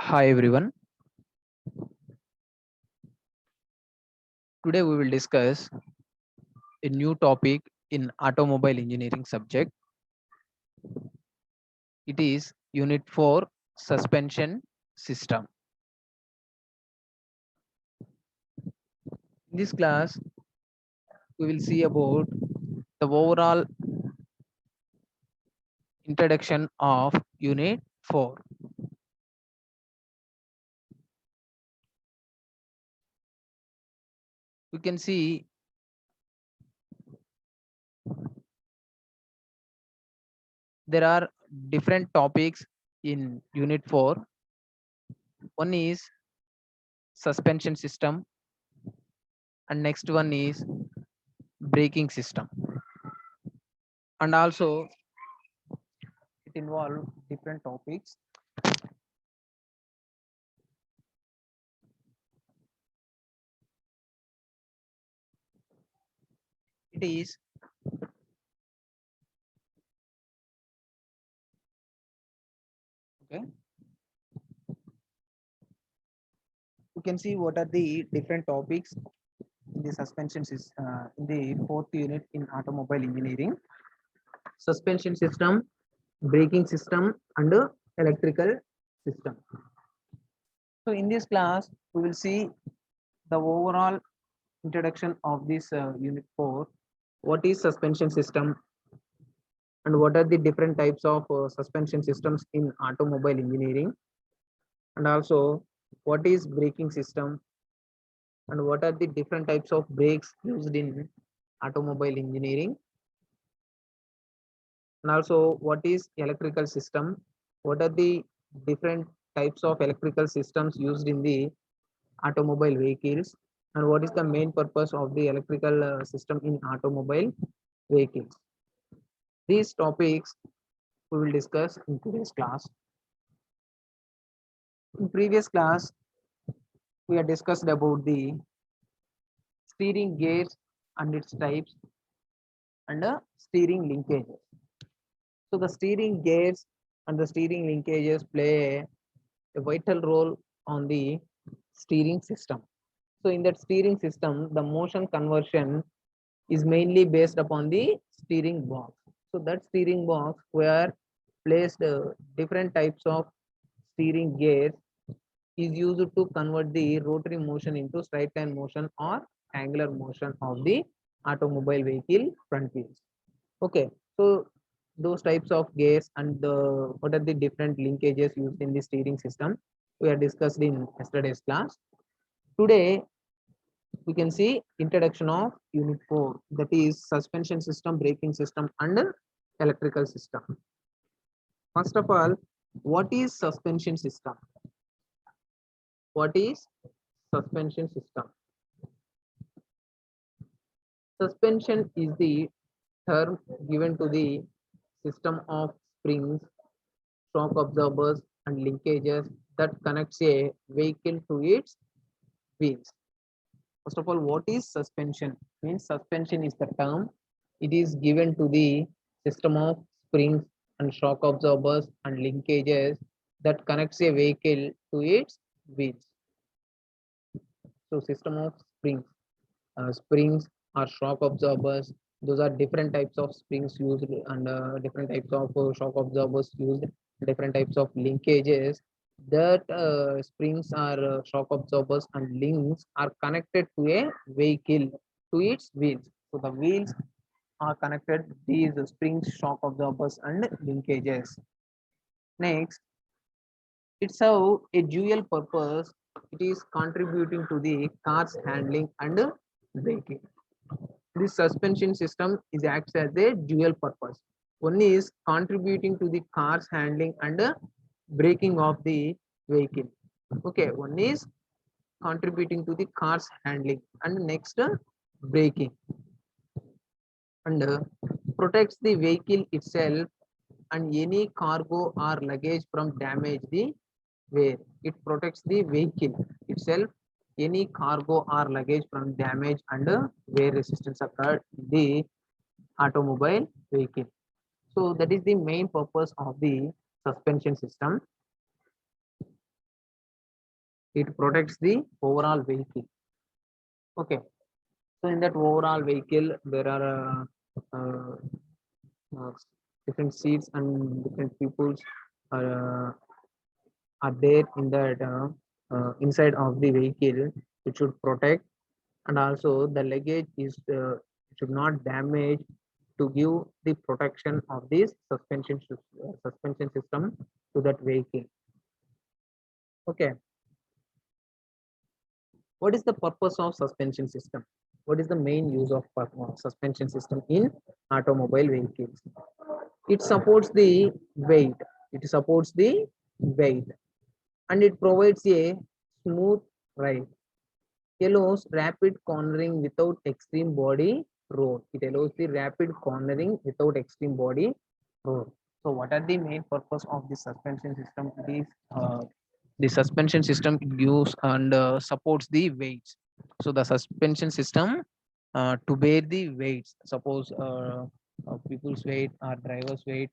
Hi everyone. Today we will discuss a new topic in automobile engineering subject. It is Unit 4 Suspension System. In this class, we will see about the overall introduction of Unit 4. We can see there are different topics in Unit 4. One is suspension system and next one is braking system. And also it involves different topics. It is okay. You can see what are the different topics in the in the fourth unit in automobile engineering: suspension system, braking system, and electrical system. So in this class, we will see the overall introduction of this unit 4. What is suspension system and what are the different types of suspension systems in automobile engineering, and also what is braking system and what are the different types of brakes used in automobile engineering, and also what is electrical system, what are the different types of electrical systems used in the automobile vehicles, and what is the main purpose of the electrical system in automobile vehicles. These topics we will discuss in today's class. In previous class, we have discussed about the steering gears and its types and steering linkages. So the steering gears and the steering linkages play a vital role on the steering system. So in that steering system, the motion conversion is mainly based upon the steering box. So that steering box where placed different types of steering gears is used to convert the rotary motion into straight line motion or angular motion of the automobile vehicle front wheels. Okay, so those types of gears and what are the different linkages used in the steering system we are discussed in yesterday's class. Today we can see introduction of unit 4, that is suspension system, braking system, and electrical system. First of all, what is suspension system? What is suspension system? Suspension is the term given to the system of springs, shock absorbers, and linkages that connects a vehicle to its wheels. First of all, what is suspension? Means suspension is the term. It is given to the system of springs and shock absorbers and linkages that connects a vehicle to its wheels. So system of springs or shock absorbers. Those are different types of springs used and different types of shock absorbers used. Different types of linkages that springs or shock absorbers and links are connected to a vehicle to its wheels. So the wheels are connected these springs, shock absorbers, and linkages. Next, it serves a dual purpose. It is contributing to the car's handling and braking. This suspension system is acts as a dual purpose. One is contributing to the car's handling and braking of the vehicle. Okay, one is contributing to the car's handling and next braking, and protects the vehicle itself and any cargo or luggage from damage the wear. It protects the vehicle itself, any cargo or luggage from damage and wear resistance occurred in the automobile vehicle. So that is the main purpose of the suspension system. it protects the overall vehicle. Okay, so in that overall vehicle there are uh, different seats and different peoples are, uh, are there in that inside of the vehicle. It should protect, and also the luggage is should not damage to give the protection of this suspension system to that vehicle. Okay, what is the purpose of suspension system? What is the main use of suspension system in automobile vehicles? It supports the weight. It supports the weight, and it provides a smooth ride. Allows rapid cornering without extreme body roll. It allows the rapid cornering without extreme body roll. So what are the main purpose of the suspension system? It is the suspension system gives and supports the weights. So the suspension system to bear the weights. Suppose people's weight or driver's weight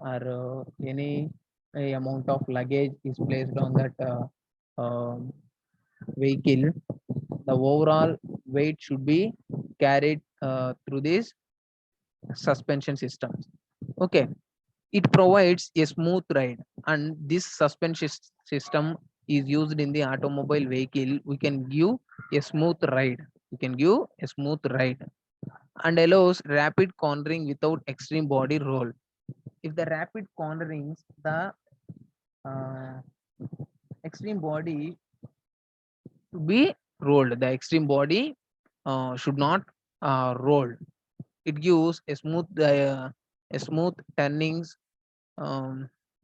or any amount of luggage is placed on that vehicle, the overall weight should be carried through this suspension system. Okay, it provides a smooth ride, and this suspension system is used in the automobile vehicle. We can give a smooth ride. We can give a smooth ride and allows rapid cornering without extreme body roll. If the rapid cornerings, the uh, extreme body should be rolled. The extreme body should not roll. It gives a smooth turnings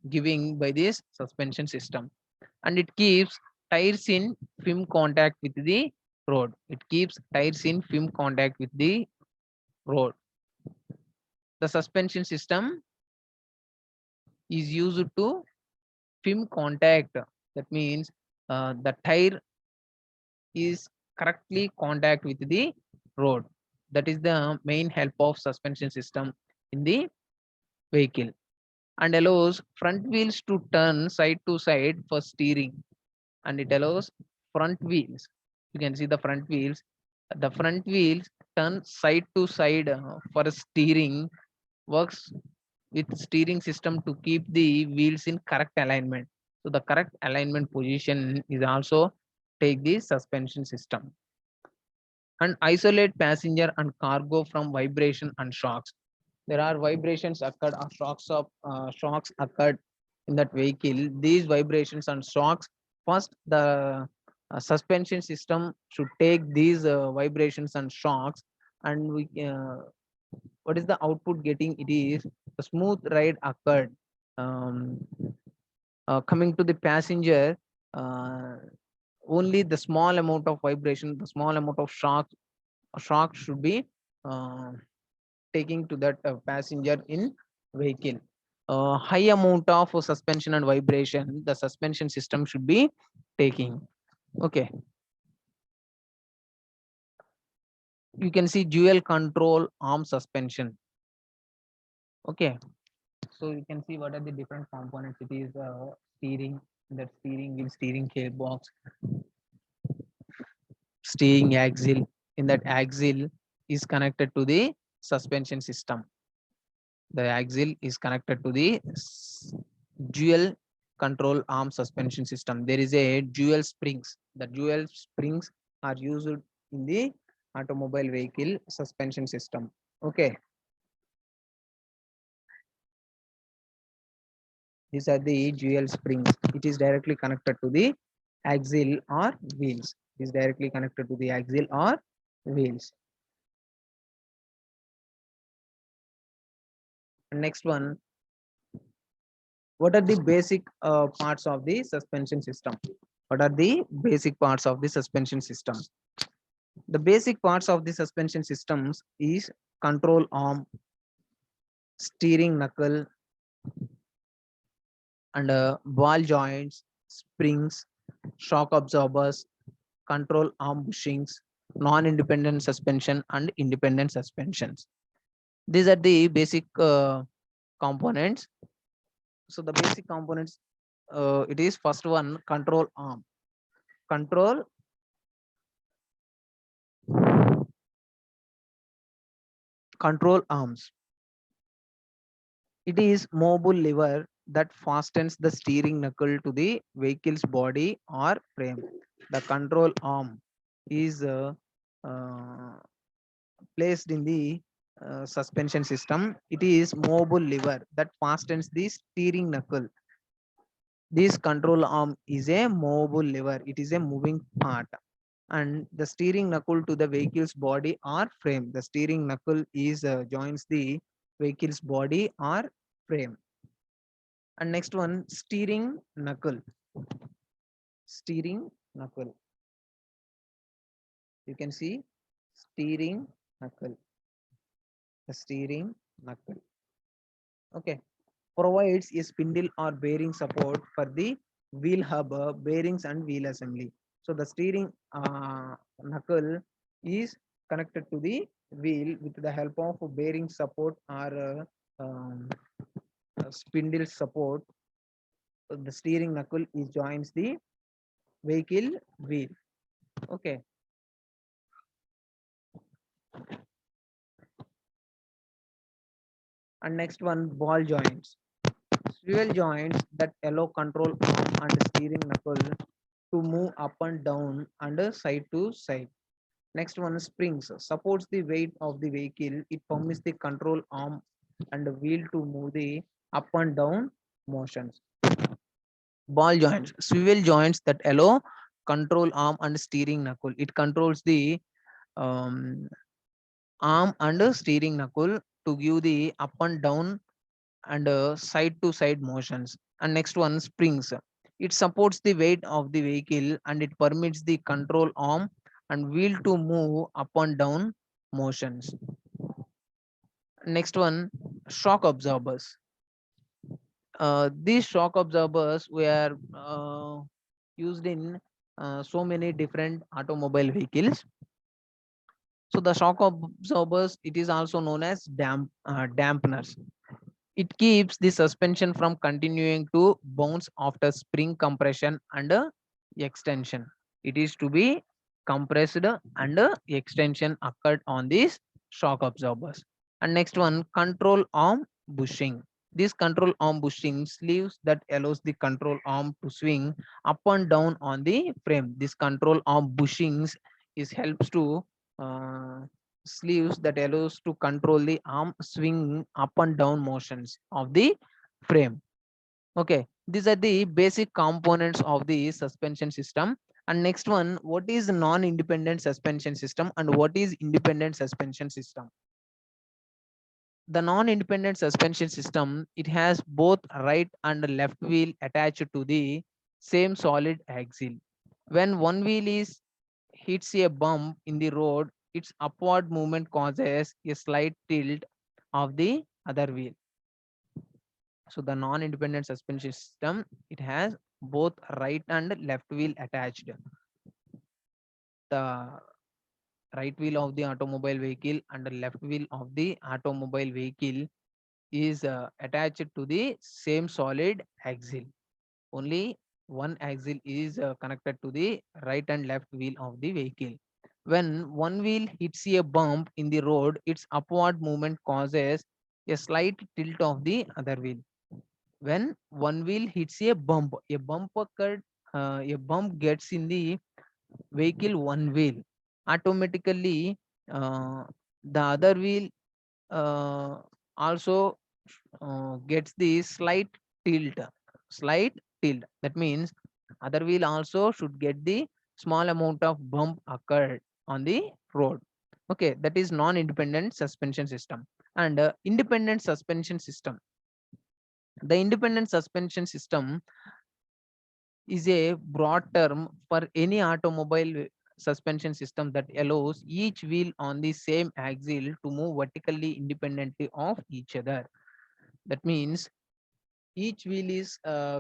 giving by this suspension system, and it keeps tires in film contact with the road. It keeps tires in film contact with the road. The suspension system is used to film contact. That means the tire is correctly contact with the road. That is the main help of suspension system in the vehicle, and allows front wheels to turn side to side for steering, and it allows front wheels. You can see the front wheels. The front wheels turn side to side for steering, works with steering system to keep the wheels in correct alignment. So the correct alignment position is also take the suspension system, and isolate passenger and cargo from vibration and shocks. There are vibrations occurred or shocks occurred in that vehicle. These vibrations and shocks, first the suspension system should take these vibrations and shocks, and we what is the output getting? It is a smooth ride occurred. um, Coming to the passenger, uh, only the small amount of vibration, the small amount of shock should be uh, taking to that passenger in vehicle. High amount of suspension and vibration, the suspension system should be taking. Okay, you can see dual control arm suspension. Okay, so you can see what are the different components. It is steering, that steering wheel, steering gearbox, steering axle. In that axle is connected to the suspension system. The axle is connected to the dual control arm suspension system. There is a dual springs. The dual springs are used in the automobile vehicle suspension system. Okay, these are the dual springs. It is directly connected to the axle or wheels. It is directly connected to the axle or wheels. Next one, what are the basic parts of the suspension system? What are the basic parts of the suspension system? The basic parts of the suspension systems is control arm, steering knuckle, and ball joints, springs, shock absorbers, control arm bushings, non-independent suspension, and independent suspensions. These are the basic components. So the basic components, it is first one, control arm. control arms. It is mobile lever that fastens the steering knuckle to the vehicle's body or frame. The control arm is uh, placed in the suspension system. It is mobile lever that fastens the steering knuckle. This control arm is a mobile lever. It is a moving part. And the steering knuckle to the vehicle's body or frame. The steering knuckle is joins the vehicle's body or frame. And next one, steering knuckle. Steering knuckle. You can see steering knuckle. The steering knuckle. Okay. Provides a spindle or bearing support for the wheel hub, bearings and wheel assembly. So the steering knuckle is connected to the wheel with the help of bearing support or spindle support. The steering knuckle is joins the vehicle wheel. Okay. And next one, ball joints. Swivel joints that allow control arm and steering knuckle to move up and down and side to side. Next one, springs supports the weight of the vehicle. It permits the control arm and the wheel to move the up and down motions. Ball joints, swivel joints that allow control arm and steering knuckle. It controls the um, arm and steering knuckle to give the up and down and side to side motions. And next one, springs. It supports the weight of the vehicle and it permits the control arm and wheel to move up and down motions. Next one, shock absorbers. These shock absorbers were used in so many different automobile vehicles. So the shock absorbers, it is also known as dampeners. It keeps the suspension from continuing to bounce after spring compression and extension. It is to be compressed and extension occurred on these shock absorbers. And next one, control arm bushing. This control arm bushing sleeves that allows the control arm to swing up and down on the frame. This control arm bushings is helps to uh, sleeves that allows to control the arm swing up and down motions of the frame. Okay, these are the basic components of the suspension system. And next one, what is non-independent suspension system and what is independent suspension system? The non-independent suspension system, it has both right and left wheel attached to the same solid axle. When one wheel is hits a bump in the road, its upward movement causes a slight tilt of the other wheel. So the non-independent suspension system, it has both right and left wheel attached. The right wheel of the automobile vehicle and the left wheel of the automobile vehicle is attached to the same solid axle. Only one axle is connected to the right and left wheel of the vehicle. When one wheel hits a bump in the road, its upward movement causes a slight tilt of the other wheel. When one wheel hits a bump occurred, a bump gets in the vehicle one wheel. Automatically, uh, the other wheel uh, also gets the tilt slight tilt. That means other wheel also should get the small amount of bump occurred on the road. Okay, that is non-independent suspension system. And independent suspension system, the independent suspension system is a broad term for any automobile suspension system that allows each wheel on the same axle to move vertically independently of each other. That means each wheel is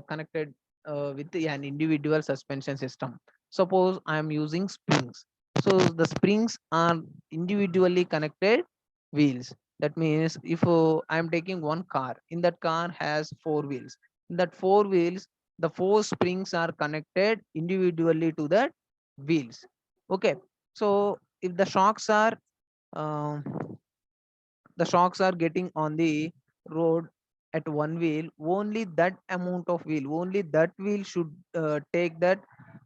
connected with an individual suspension system. Suppose I am using springs. So the springs are individually connected wheels. That means if I am taking one car, in that car has four wheels. In that four wheels, the four springs are connected individually to that wheels. Okay, so if uh, the shocks are getting on the road at one wheel, only that amount of wheel, only that wheel should take that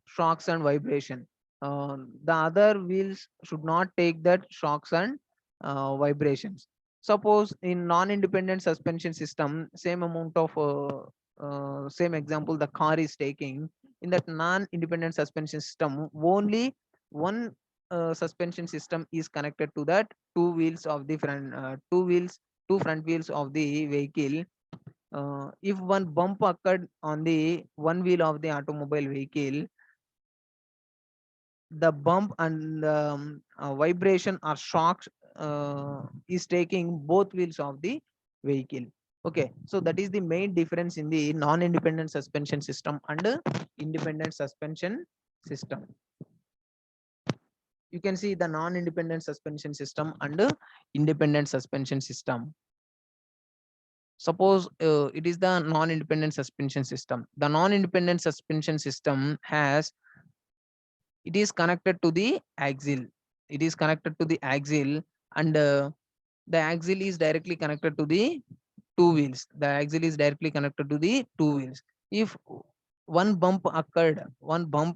shocks and vibration. The other wheels should not take that shocks and vibrations. Suppose in non-independent suspension system, same amount of same example the car is taking. In that non-independent suspension system, only one suspension system is connected to that two wheels of the front, two front wheels of the vehicle. If one bump occurred on the one wheel of the automobile vehicle, the bump and vibration or shocks is taking both wheels of the vehicle. Okay, so that is the main difference in the non-independent suspension system and independent suspension system. You can see the non-independent suspension system and independent suspension system. Suppose it is the non-independent suspension system. The non-independent suspension system has, it is connected to the axle. It is connected to the axle, and the axle is directly connected to the two wheels. The axle is directly connected to the two wheels. If one bump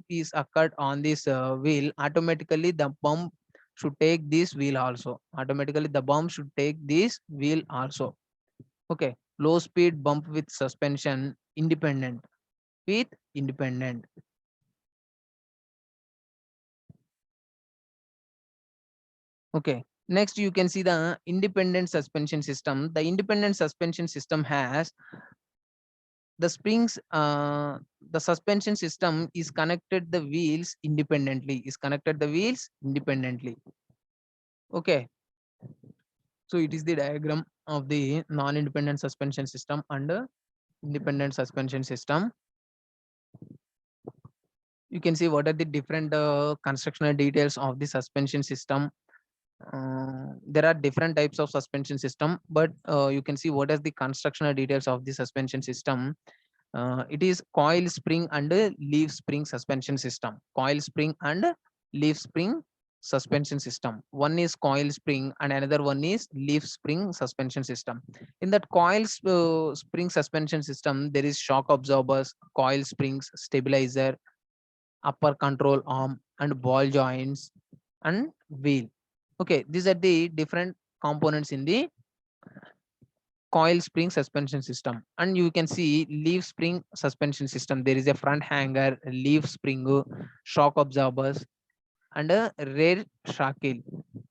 is occurred on this wheel, automatically the bump should take this wheel also. Automatically the bump should take this wheel also. Okay, low speed bump with suspension independent, with independent. Okay, next you can see the independent suspension system. The independent suspension system has the springs, the suspension system is connected the wheels independently, Okay, so it is the diagram of the non-independent suspension system and independent suspension system. You can see what are the different constructional details of the suspension system. There are different types of suspension system, but you can see what is the constructional details of the suspension system. It is coil spring and leaf spring suspension system. Coil spring and leaf spring suspension system. One is coil spring and another one is leaf spring suspension system. In that coil spring suspension system, there is shock absorbers, coil springs, stabilizer, upper control arm, and ball joints and wheel. Okay, these are the different components in the coil spring suspension system. And you can see leaf spring suspension system. There is a front hanger, leaf spring, shock absorbers, and a rear shackle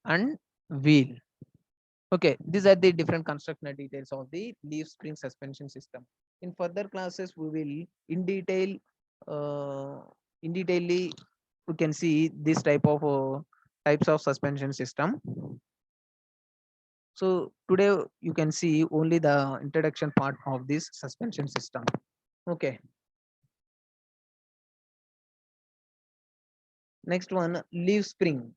and wheel. Okay, these are the different constructional details of the leaf spring suspension system. In further classes, we will uh, in detailly we can see this types of suspension system. So today you can see only the introduction part of this suspension system. Okay. Next one, leaf spring.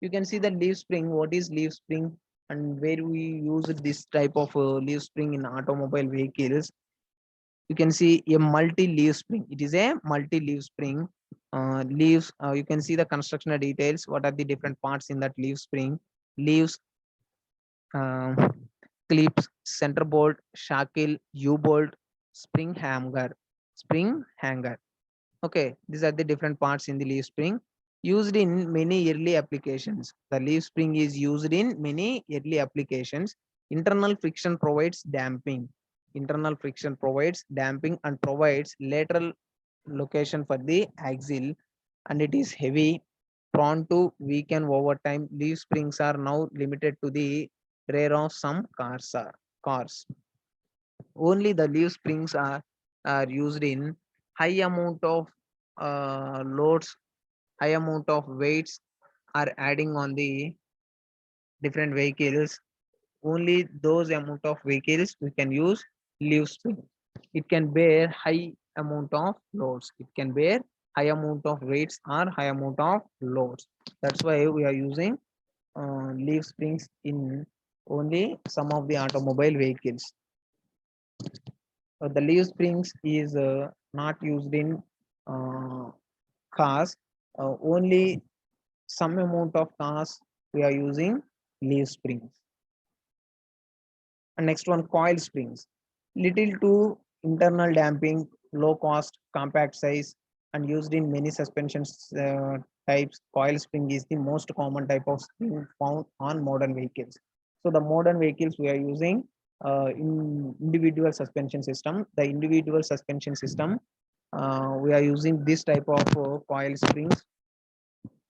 You can see the leaf spring. What is leaf spring and where we use this type of leaf spring in automobile vehicles? You can see a multi-leaf spring. It is a multi-leaf spring. Leaves. You can see the constructional details. What are the different parts in that leaf spring? Leaves, uh, clips, center bolt, shackle, U-bolt, spring hanger, spring hanger. Okay, these are the different parts in the leaf spring used in many early applications. The leaf spring is used in many early applications. Internal friction provides damping. Internal friction provides damping and provides lateral location for the axle, and it is heavy, prone to weaken over time. Leaf springs are now limited to the rear of some cars. Only the leaf springs are used in high amount of loads, high amount of weights are adding on the different vehicles. Only those amount of vehicles we can use leaf spring. It can bear high amount of loads. It can bear high amount of weights or high amount of loads. That's why we are using leaf springs in only some of the automobile vehicles. The leaf springs is not used in uh, cars. only some amount of cars we are using leaf springs. And next one, coil springs. Little to internal damping, low cost, compact size, and used in many suspensions types. Coil spring is the most common type of spring found on modern vehicles. So the modern vehicles we are using in individual suspension system. The individual suspension system we are using this type of coil springs.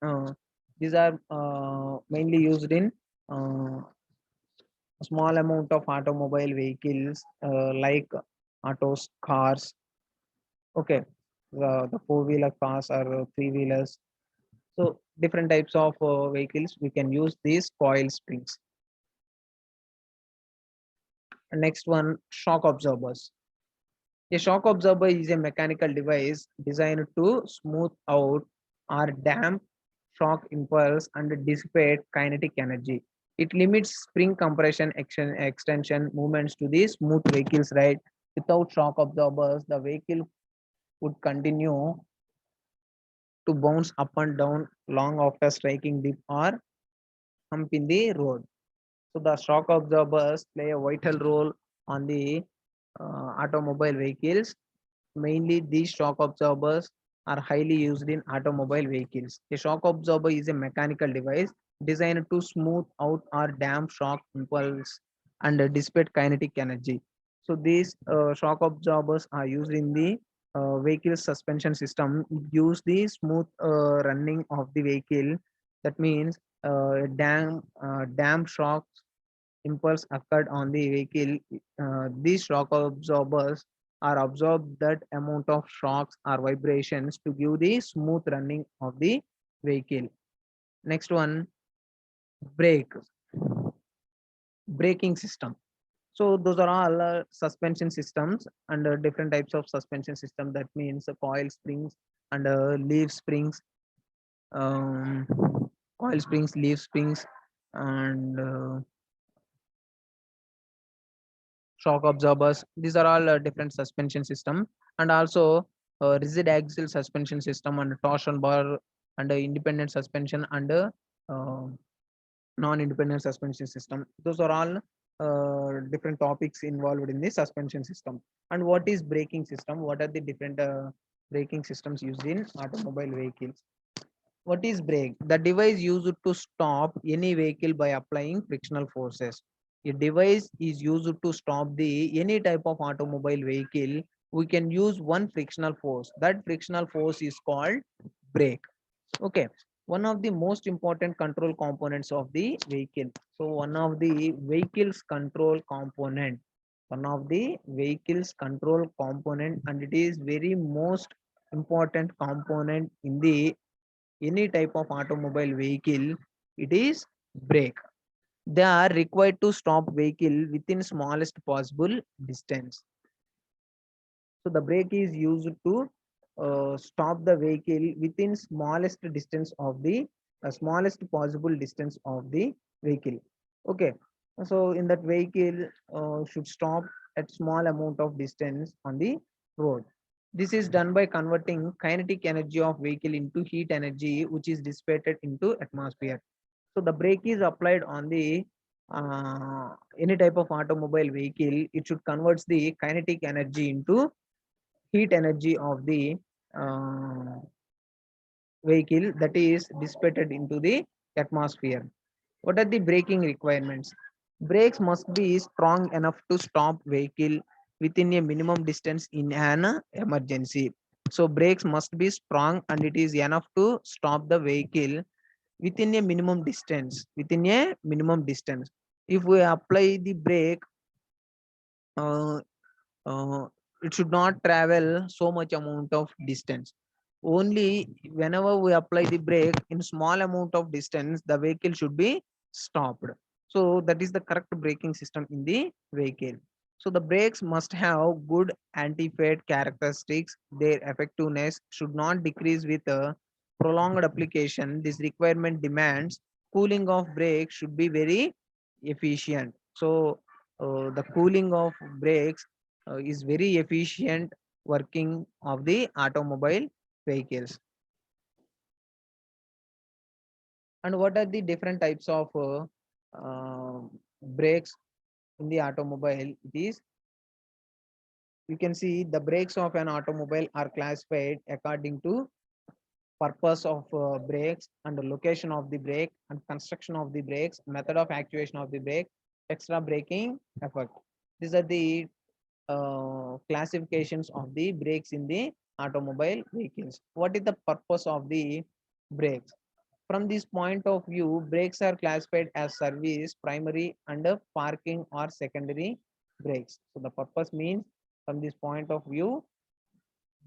Uh, these are mainly used in a small amount of automobile vehicles like autos, cars. Okay, the four-wheeler cars or three-wheelers. So different types of vehicles we can use these coil springs. And next one, shock absorbers. A shock absorber is a mechanical device designed to smooth out or damp shock impulse and dissipate kinetic energy. It limits spring compression extension movements to the smooth vehicles, right? Without shock absorbers, the vehicle would continue to bounce up and down long after striking dip or hump in the road. So the shock absorbers play a vital role on the automobile vehicles. Mainly, these shock absorbers are highly used in automobile vehicles. A shock absorber is a mechanical device designed to smooth out or damp shock impulse and dissipate kinetic energy. So these shock absorbers are used in the vehicle suspension system. It gives the smooth running of the vehicle. That means damp shock impulse occurred on the vehicle. These shock absorbers are absorbed that amount of shocks or vibrations to give the smooth running of the vehicle. Next one, brake, braking system. So those are all suspension systems and different types of suspension system. That means coil springs and leaf springs, um, coil springs, leaf springs, and shock absorbers. These are all different suspension system, and also rigid axle suspension system and torsion bar and independent suspension and non-independent suspension system. Those are all different topics involved in the suspension system. And what is braking system? What are the different braking systems used in automobile vehicles? What is brake? The device used to stop any vehicle by applying frictional forces. A device is used to stop the any type of automobile vehicle. We can use one frictional force. That frictional force is called brake. Okay. One of the most important control components of the vehicle. So one of the vehicle's control component. One of the vehicle's control component, and it is very most important component in the any type of automobile vehicle, it is brake. They are required to stop vehicle within smallest possible distance. So the brake is used to stop the vehicle within smallest distance of the smallest possible distance of the vehicle. Okay, so in that vehicle should stop at small amount of distance on the road. This is done by converting kinetic energy of vehicle into heat energy, which is dissipated into atmosphere. So the brake is applied on the any type of automobile vehicle. It should converts the kinetic energy into heat energy of the uh, vehicle, that is dissipated into the atmosphere. What are the braking requirements? Brakes must be strong enough to stop vehicle within a minimum distance in an emergency. So brakes must be strong and it is enough to stop the vehicle within a minimum distance. Within a minimum distance. If we apply the brake, uh, uh, it should not travel so much amount of distance. Only whenever we apply the brake in small amount of distance, the vehicle should be stopped. So that is the correct braking system in the vehicle. So the brakes must have good anti-fade characteristics. Their effectiveness should not decrease with a prolonged application. This requirement demands cooling of brakes should be very efficient. So the cooling of brakes is very efficient working of the automobile vehicles. And what are the different types of brakes in the automobile? It is, you can see the brakes of an automobile are classified according to purpose of brakes and the location of the brake and construction of the brakes, method of actuation of the brake, extra braking effect. These are the classifications of the brakes in the automobile vehicles. What is the purpose of the brakes? From this point of view, brakes are classified as service, primary, and parking or secondary brakes. So the purpose means, from this point of view,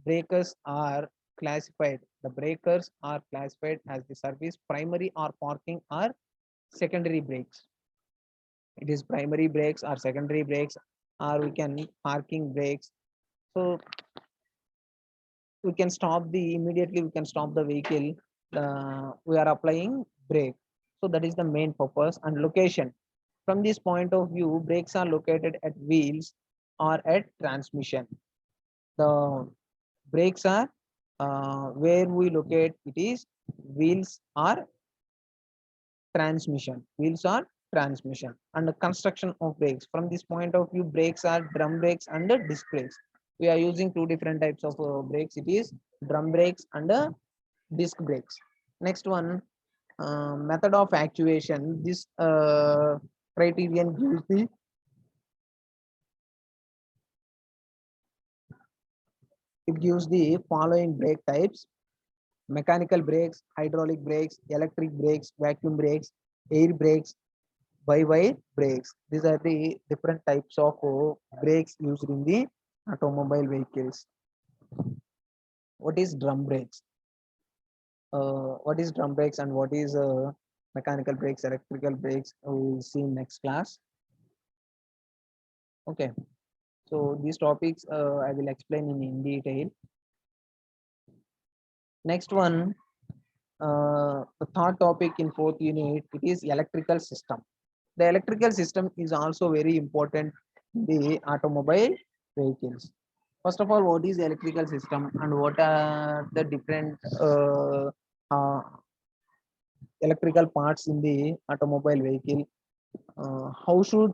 breakers are the breakers are classified as the service, primary or parking or secondary brakes. It is primary brakes or secondary brakes, or we can parking brakes. So we can stop the immediately, we can stop the vehicle, we are applying brake. So that is the main purpose. And location, from this point of view, brakes are located at wheels or at transmission. The brakes are where we locate, it is wheels or transmission. And the construction of brakes, from this point of view, brakes are drum brakes and disc brakes. We are using two different types of brakes, it is drum brakes and disc brakes. Next one, method of actuation. This criterion gives the, it gives the following brake types: mechanical brakes, hydraulic brakes, electric brakes, vacuum brakes, air brakes, by-wire brakes. These are the different types of brakes used in the automobile vehicles. What is drum brakes? What is drum brakes and what is mechanical brakes, electrical brakes? We will see in next class. Okay, so these topics I will explain in detail. Next one, the third topic in fourth unit, it is electrical system. The electrical system is also very important in the automobile vehicles. First of all, what is electrical system and what are the different electrical parts in the automobile vehicle? How should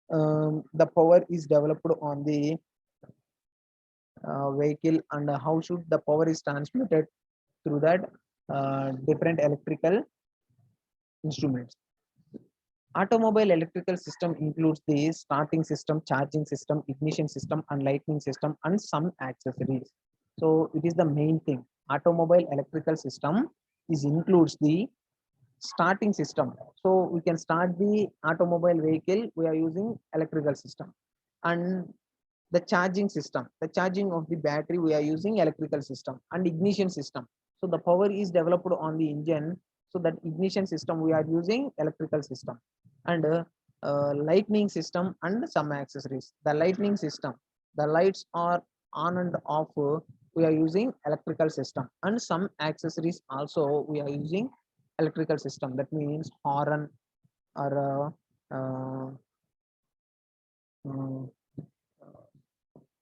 the power is developed on the vehicle, and how should the power is transmitted through that different electrical instruments? Automobile electrical system includes the starting system, charging system, ignition system, and lightning system, and some accessories. So it is the main thing. Automobile electrical system is includes the starting system. So we can start the automobile vehicle. We are using electrical system, and the charging system, the charging of the battery. We are using electrical system, and ignition system. So the power is developed on the engine. So that ignition system we are using electrical system, and lightning system and some accessories. The lightning system, the lights are on and off. We are using electrical system, and some accessories also we are using electrical system. That means horn or uh,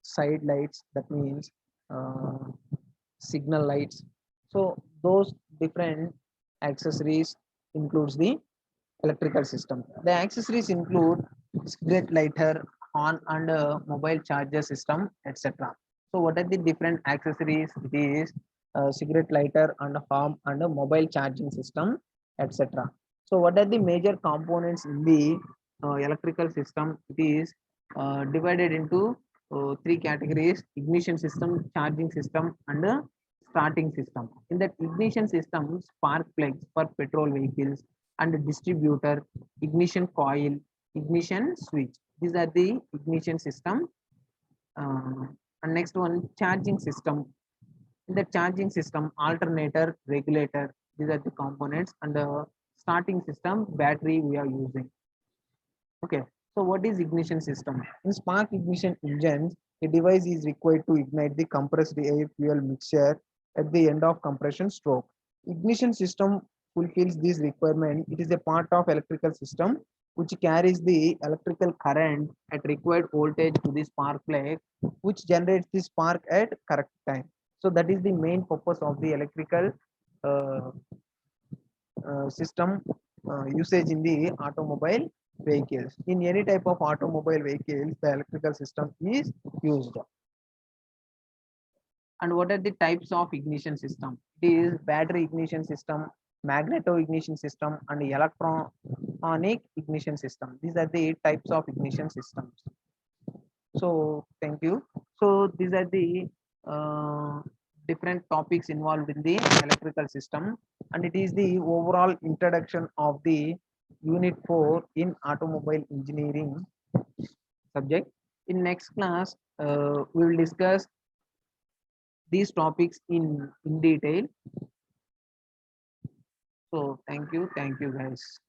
side lights. That means uh, signal lights. So those different accessories includes the electrical system. The accessories include cigarette lighter, horn, and mobile charger system, etc. So what are the different accessories? It is cigarette lighter and horn and a mobile charging system, etc. So what are the major components in the electrical system? It is divided into three categories: ignition system, charging system, and starting system. In that ignition system, spark plugs for petrol vehicles, and distributor, ignition coil, ignition switch. These are the ignition system. Uh, and next one, charging system. In the charging system, alternator, regulator. These are the components. And the starting system, battery we are using. Okay. So what is ignition system? In spark ignition engines, a device is required to ignite the compressed air fuel mixture at the end of compression stroke. Ignition system fulfills this requirement. It is a part of electrical system which carries the electrical current at required voltage to the spark plug, which generates the spark at correct time. So that is the main purpose of the electrical uh, system usage in the automobile vehicles. In any type of automobile vehicles, the electrical system is used. And what are the types of ignition system? It is battery ignition system, magneto ignition system, and electronic ignition system. These are the types of ignition systems. So thank you. So these are the different topics involved in the electrical system, and it is the overall introduction of the unit 4 in automobile engineering subject. In next class, we will discuss these topics in detail. So thank you guys.